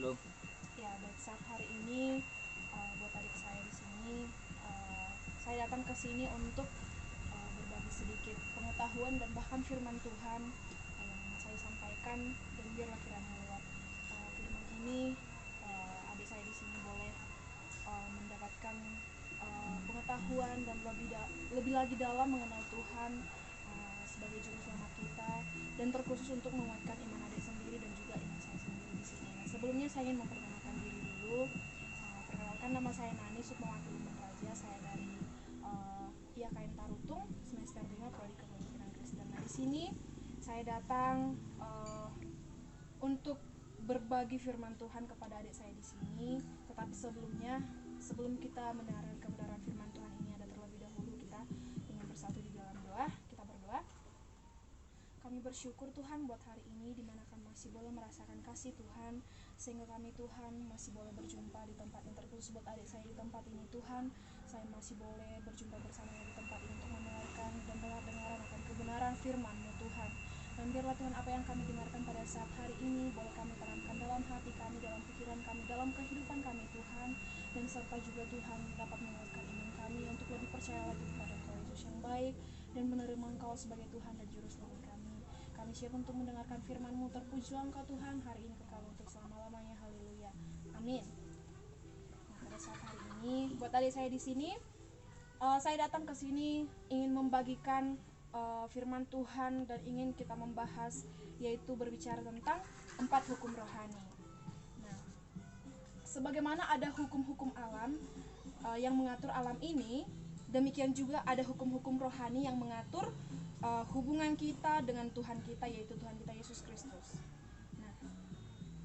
dulu. Ya, baik, saat hari ini buat adik saya di sini, saya datang ke sini untuk berbagi sedikit pengetahuan dan bahkan firman Tuhan yang saya sampaikan, dan biarlah kiranya lewat firman ini adik saya di sini boleh mendapatkan pengetahuan dan lebih lagi dalam mengenal Tuhan sebagai juru selamat kita, dan terkhusus untuk menguatkan iman adik sendiri dan juga iman saya sendiri di sini. Nah, sebelumnya saya ingin memperkenalkan diri dulu. Perkenalkan, nama saya Nani Sukmawati Lumbang Raja. Saya dari IAKN Tarutung semester 5 prodi Kepemimpinan Kristen. Nah, di sini saya datang untuk berbagi firman Tuhan kepada adik saya di sini. Tetapi sebelum kita mendengarkan kebenaran firman Tuhan ini, ada terlebih dahulu kita ingin bersatu di dalam doa. Kita berdoa. Kami bersyukur Tuhan buat hari ini, di mana kami masih boleh merasakan kasih Tuhan, sehingga kami Tuhan masih boleh berjumpa di tempat yang terkhusus buat adik saya di tempat ini. Tuhan, saya masih boleh berjumpa bersama di tempat ini untuk mendengarkan dan dengar-dengaran akan kebenaran firman-Mu Tuhan. Dan biarlah Tuhan, apa yang kami dengarkan pada saat hari ini boleh kami tanamkan dalam hati kami, dalam pikiran kami, dalam kehidupan kami Tuhan, dan serta juga Tuhan dapat menguatkan iman kami untuk lebih percaya lagi kepada Engkau Yesus yang baik, dan menerima Engkau sebagai Tuhan dan Juru Selamat kami. Kami siap untuk mendengarkan firman-Mu. Terpujilah Engkau Tuhan hari ini kekal untuk selama-lamanya. Haleluya. Amin. Nah, pada saat hari ini buat adik saya di sini, saya datang ke sini ingin membagikan firman Tuhan, dan ingin kita membahas, yaitu berbicara tentang 4 hukum rohani. Nah, sebagaimana ada hukum-hukum alam yang mengatur alam ini, demikian juga ada hukum-hukum rohani yang mengatur hubungan kita dengan Tuhan kita, yaitu Tuhan kita Yesus Kristus. Nah,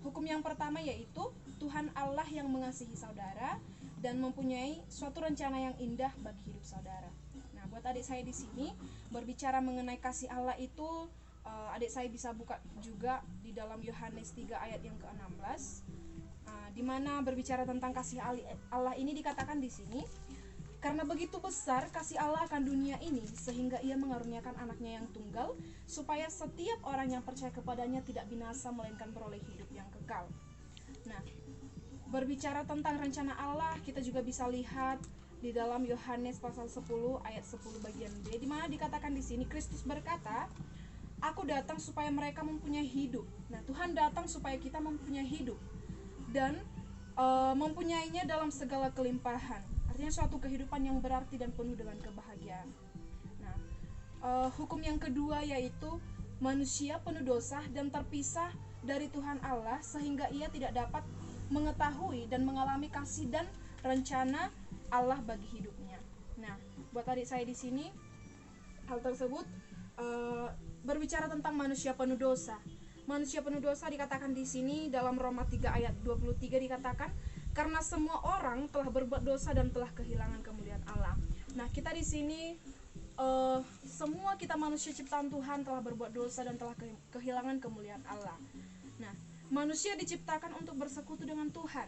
hukum yang pertama yaitu Tuhan Allah yang mengasihi saudara dan mempunyai suatu rencana yang indah bagi hidup saudara. Nah, buat adik saya di sini berbicara mengenai kasih Allah itu, adik saya bisa buka juga di dalam Yohanes 3 ayat yang ke-16, di mana berbicara tentang kasih Allah ini dikatakan di sini, karena begitu besar kasih Allah akan dunia ini, sehingga Ia mengaruniakan anaknya yang tunggal, supaya setiap orang yang percaya kepadanya tidak binasa, melainkan beroleh hidup yang kekal. Nah, berbicara tentang rencana Allah, kita juga bisa lihat di dalam Yohanes pasal 10 ayat 10 bagian B, di mana dikatakan di sini Kristus berkata, "Aku datang supaya mereka mempunyai hidup." Nah, Tuhan datang supaya kita mempunyai hidup, dan mempunyainya dalam segala kelimpahan. Artinya suatu kehidupan yang berarti dan penuh dengan kebahagiaan. Nah, hukum yang kedua yaitu manusia penuh dosa dan terpisah dari Tuhan Allah, sehingga ia tidak dapat mengetahui dan mengalami kasih dan rencana Allah bagi hidupnya. Nah, buat adik saya di sini, hal tersebut berbicara tentang manusia penuh dosa. Manusia penuh dosa dikatakan di sini dalam Roma 3 ayat 23 dikatakan, karena semua orang telah berbuat dosa dan telah kehilangan kemuliaan Allah. Nah, kita di sini semua kita manusia ciptaan Tuhan telah berbuat dosa dan telah kehilangan kemuliaan Allah. Nah, manusia diciptakan untuk bersekutu dengan Tuhan.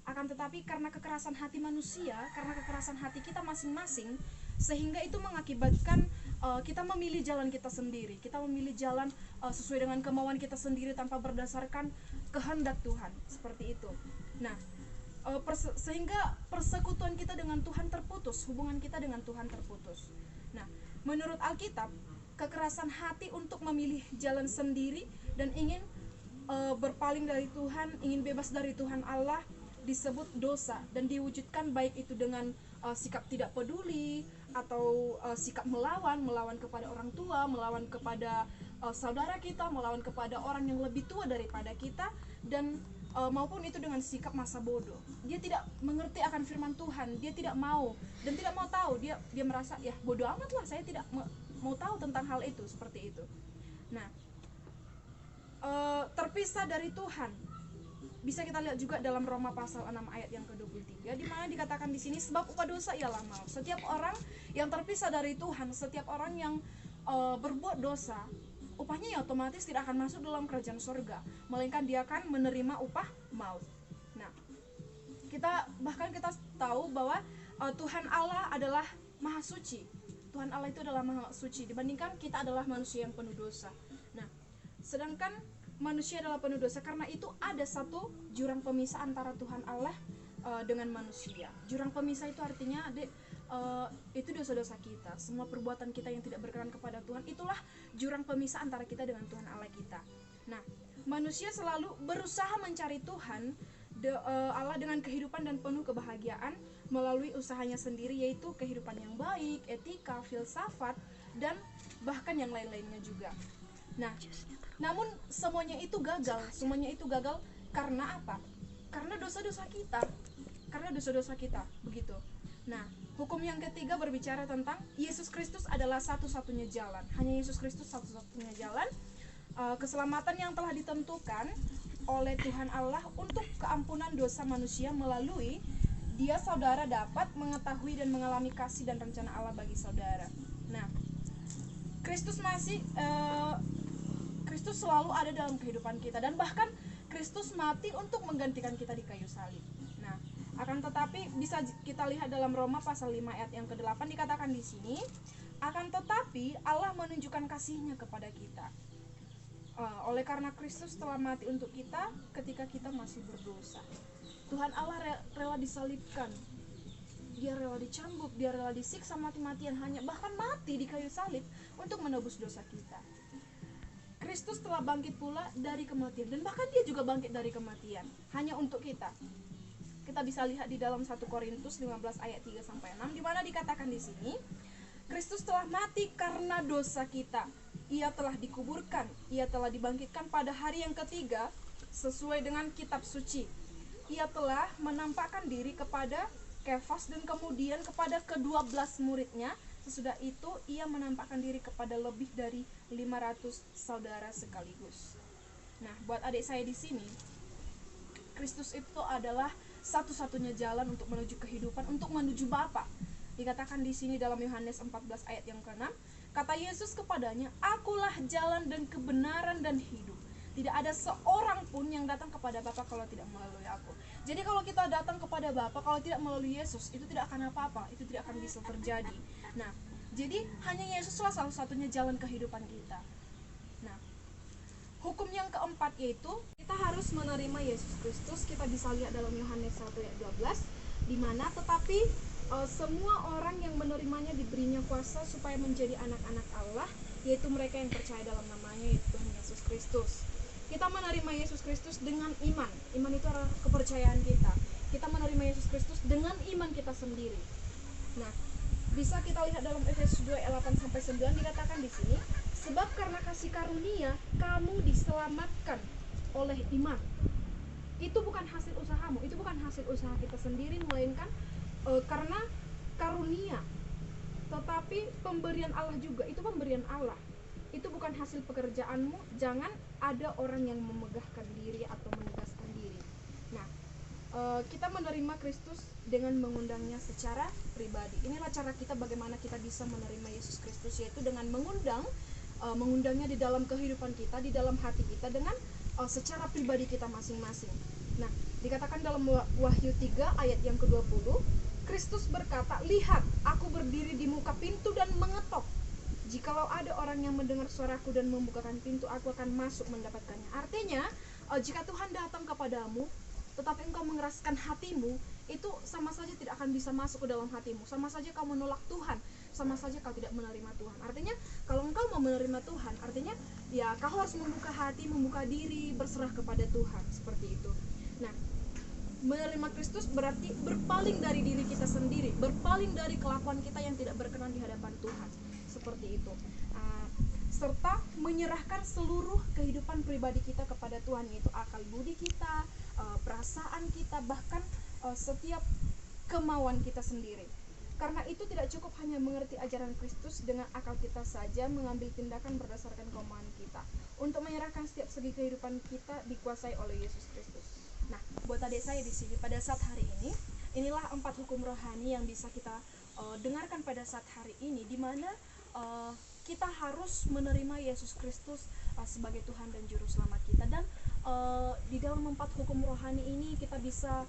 Akan tetapi karena kekerasan hati manusia, karena kekerasan hati kita masing-masing, sehingga itu mengakibatkan kita memilih jalan kita sendiri. Kita memilih jalan sesuai dengan kemauan kita sendiri tanpa berdasarkan kehendak Tuhan, seperti itu. Nah, sehingga persekutuan kita dengan Tuhan terputus, hubungan kita dengan Tuhan terputus. Nah, menurut Alkitab, kekerasan hati untuk memilih jalan sendiri dan ingin berpaling dari Tuhan, ingin bebas dari Tuhan Allah, disebut dosa, dan diwujudkan baik itu dengan sikap tidak peduli, atau sikap melawan kepada orang tua, melawan kepada saudara kita, melawan kepada orang yang lebih tua daripada kita, dan maupun itu dengan sikap masa bodoh. Dia tidak mengerti akan firman Tuhan, dia tidak mau dan tidak mau tahu, dia merasa ya bodoh amat lah, saya tidak mau tahu tentang hal itu, seperti itu. Nah, terpisah dari Tuhan bisa kita lihat juga dalam Roma pasal 6 ayat yang ke-23, di mana dikatakan di sini, sebab upah dosa ialah maut. Setiap orang yang terpisah dari Tuhan, setiap orang yang berbuat dosa, upahnya ya otomatis tidak akan masuk dalam kerajaan surga, melainkan dia akan menerima upah maut. Nah, kita tahu bahwa Tuhan Allah adalah maha suci. Tuhan Allah itu adalah maha suci, dibandingkan kita adalah manusia yang penuh dosa. Nah, sedangkan manusia adalah penuh dosa. Karena itu ada satu jurang pemisah antara Tuhan Allah dengan manusia. Jurang pemisah itu artinya itu dosa-dosa kita, semua perbuatan kita yang tidak berkenan kepada Tuhan, itulah jurang pemisah antara kita dengan Tuhan Allah kita. Nah, manusia selalu berusaha mencari Tuhan Allah dengan kehidupan dan penuh kebahagiaan melalui usahanya sendiri, yaitu kehidupan yang baik, etika, filsafat, dan bahkan yang lain-lainnya juga. Nah, namun semuanya itu gagal karena apa? Karena dosa-dosa kita, begitu. Nah, hukum yang ketiga berbicara tentang Yesus Kristus adalah satu-satunya jalan. Hanya Yesus Kristus satu-satunya jalan keselamatan yang telah ditentukan oleh Tuhan Allah untuk keampunan dosa manusia melalui Dia saudara dapat mengetahui dan mengalami kasih dan rencana Allah bagi saudara. Nah, Kristus selalu ada dalam kehidupan kita, dan bahkan Kristus mati untuk menggantikan kita di kayu salib. Nah, akan tetapi bisa kita lihat dalam Roma pasal 5 ayat yang ke-8 dikatakan di sini, akan tetapi Allah menunjukkan kasih-Nya kepada kita. Oleh karena Kristus telah mati untuk kita ketika kita masih berdosa. Tuhan Allah rela disalibkan. Dia rela dicambuk, dia rela disiksa mati-matian, bahkan mati di kayu salib untuk menebus dosa kita. Kristus telah bangkit pula dari kematian, dan bahkan dia juga bangkit dari kematian hanya untuk kita. Kita bisa lihat di dalam 1 Korintus 15 ayat 3-6 di mana dikatakan di sini, Kristus telah mati karena dosa kita. Ia telah dikuburkan, ia telah dibangkitkan pada hari yang ketiga sesuai dengan kitab suci. Ia telah menampakkan diri kepada Kefas dan kemudian kepada ke-12 muridnya. Sesudah itu ia menampakkan diri kepada lebih dari 500 saudara sekaligus. Nah, buat adik saya di sini, Kristus itu adalah satu-satunya jalan untuk menuju kehidupan, untuk menuju Bapa. Dikatakan di sini dalam Yohanes 14 ayat yang ke-6, kata Yesus kepadanya, "Akulah jalan dan kebenaran dan hidup. Tidak ada seorang pun yang datang kepada Bapa kalau tidak melalui aku." Jadi kalau kita datang kepada Bapa kalau tidak melalui Yesus, itu tidak akan apa-apa, itu tidak akan bisa terjadi. Nah, jadi hanya Yesuslah salah-satunya jalan kehidupan kita. Nah, hukum yang keempat yaitu kita harus menerima Yesus Kristus. Kita bisa lihat dalam Yohanes 1 ayat 12, di mana tetapi semua orang yang menerimanya diberinya kuasa supaya menjadi anak-anak Allah, yaitu mereka yang percaya dalam namanya, yaitu Tuhan Yesus Kristus. Kita menerima Yesus Kristus dengan iman. Iman itu adalah kepercayaan kita. Kita menerima Yesus Kristus dengan iman kita sendiri. Nah, bisa kita lihat dalam Efesus 2 ayat 8-9 dikatakan di sini, sebab karena kasih karunia kamu diselamatkan oleh iman. Itu bukan hasil usahamu, itu bukan hasil usaha kita sendiri, melainkan karena karunia, tetapi pemberian Allah juga, itu pemberian Allah. Itu bukan hasil pekerjaanmu. Jangan ada orang yang memegahkan diri atau menegaskan diri. Nah, kita menerima Kristus dengan mengundangnya secara pribadi. Inilah cara kita bagaimana kita bisa menerima Yesus Kristus, yaitu dengan mengundangnya di dalam kehidupan kita, di dalam hati kita, dengan secara pribadi kita masing-masing. Nah, dikatakan dalam Wahyu 3 ayat yang ke-20, Kristus berkata, "Lihat, aku berdiri di muka pintu dan mengetok. Jikalau ada orang yang mendengar suaraku dan membukakan pintu, aku akan masuk mendapatkannya." Artinya, jika Tuhan datang kepadamu, tetapi engkau mengeraskan hatimu, itu sama saja tidak akan bisa masuk ke dalam hatimu. Sama saja kau menolak Tuhan, sama saja kau tidak menerima Tuhan. Artinya, kalau engkau mau menerima Tuhan, artinya ya kau harus membuka hati, membuka diri, berserah kepada Tuhan, seperti itu. Nah, menerima Kristus berarti berpaling dari diri kita sendiri, berpaling dari kelakuan kita yang tidak berkenan di hadapan Tuhan, seperti itu. Serta menyerahkan seluruh kehidupan pribadi kita kepada Tuhan, yaitu akal budi kita, perasaan kita, bahkan setiap kemauan kita sendiri. Karena itu tidak cukup hanya mengerti ajaran Kristus dengan akal kita saja, mengambil tindakan berdasarkan kemauan kita. Untuk menyerahkan setiap segi kehidupan kita dikuasai oleh Yesus Kristus. Nah, buat adik saya di sini pada saat hari ini, inilah 4 hukum rohani yang bisa kita dengarkan pada saat hari ini, di mana kita harus menerima Yesus Kristus sebagai Tuhan dan Juru Selamat kita. Dan di dalam 4 hukum rohani ini kita bisa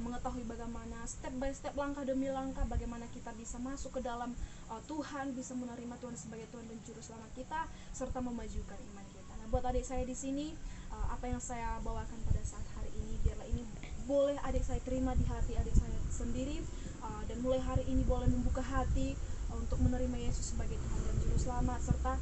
mengetahui bagaimana step by step, langkah demi langkah, bagaimana kita bisa masuk ke dalam Tuhan, bisa menerima Tuhan sebagai Tuhan dan Juru Selamat kita, serta memajukan iman kita. Nah, buat adik saya di sini, apa yang saya bawakan pada saat hari ini, biarlah ini boleh adik saya terima di hati adik saya sendiri, dan mulai hari ini boleh membuka hati untuk menerima Yesus sebagai Tuhan dan Juru Selamat, serta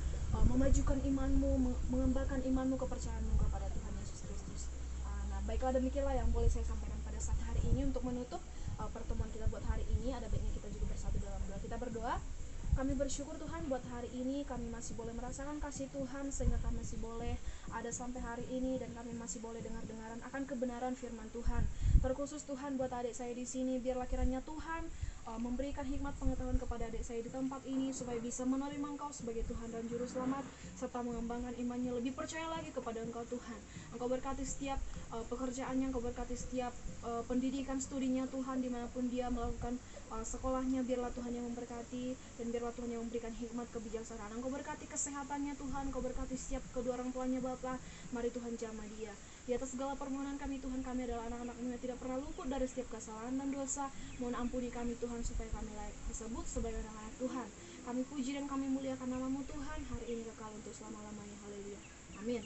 memajukan imanmu, mengembangkan imanmu, kepercayaanmu kepada Tuhan Yesus Kristus. Nah, baiklah, demikianlah yang boleh saya sampaikan pada saat hari ini. Untuk menutup pertemuan kita buat hari ini, ada baiknya kita juga bersatu dalam doa. Kita berdoa. Kami bersyukur Tuhan buat hari ini kami masih boleh merasakan kasih Tuhan, sehingga kami masih boleh ada sampai hari ini, dan kami masih boleh dengar-dengaran akan kebenaran firman Tuhan. Terkhusus Tuhan buat adik saya di sini, biarlah kiranya Tuhan memberikan hikmat pengetahuan kepada adik saya di tempat ini, supaya bisa menerima Engkau sebagai Tuhan dan Juru Selamat, serta mengembangkan imannya, lebih percaya lagi kepada Engkau Tuhan. Engkau berkati setiap pekerjaannya, Engkau berkati setiap pendidikan studinya Tuhan, dimanapun dia melakukan sekolahnya, biarlah Tuhan yang memberkati, dan biarlah Tuhan yang memberikan hikmat kebijaksanaan. Engkau berkati kesehatannya Tuhan, Engkau berkati setiap kedua orang tuanya Bapa. Mari Tuhan jamah dia. Di atas segala permohonan kami Tuhan, kami adalah anak-anak-Mu yang tidak pernah luput dari setiap kesalahan dan dosa. Mohon ampuni kami Tuhan, supaya kami layak disebut sebagai anak-anak Tuhan. Kami puji dan kami muliakan nama-Mu Tuhan, hari ini kekal untuk selama-lamanya. Haleluya. Amin.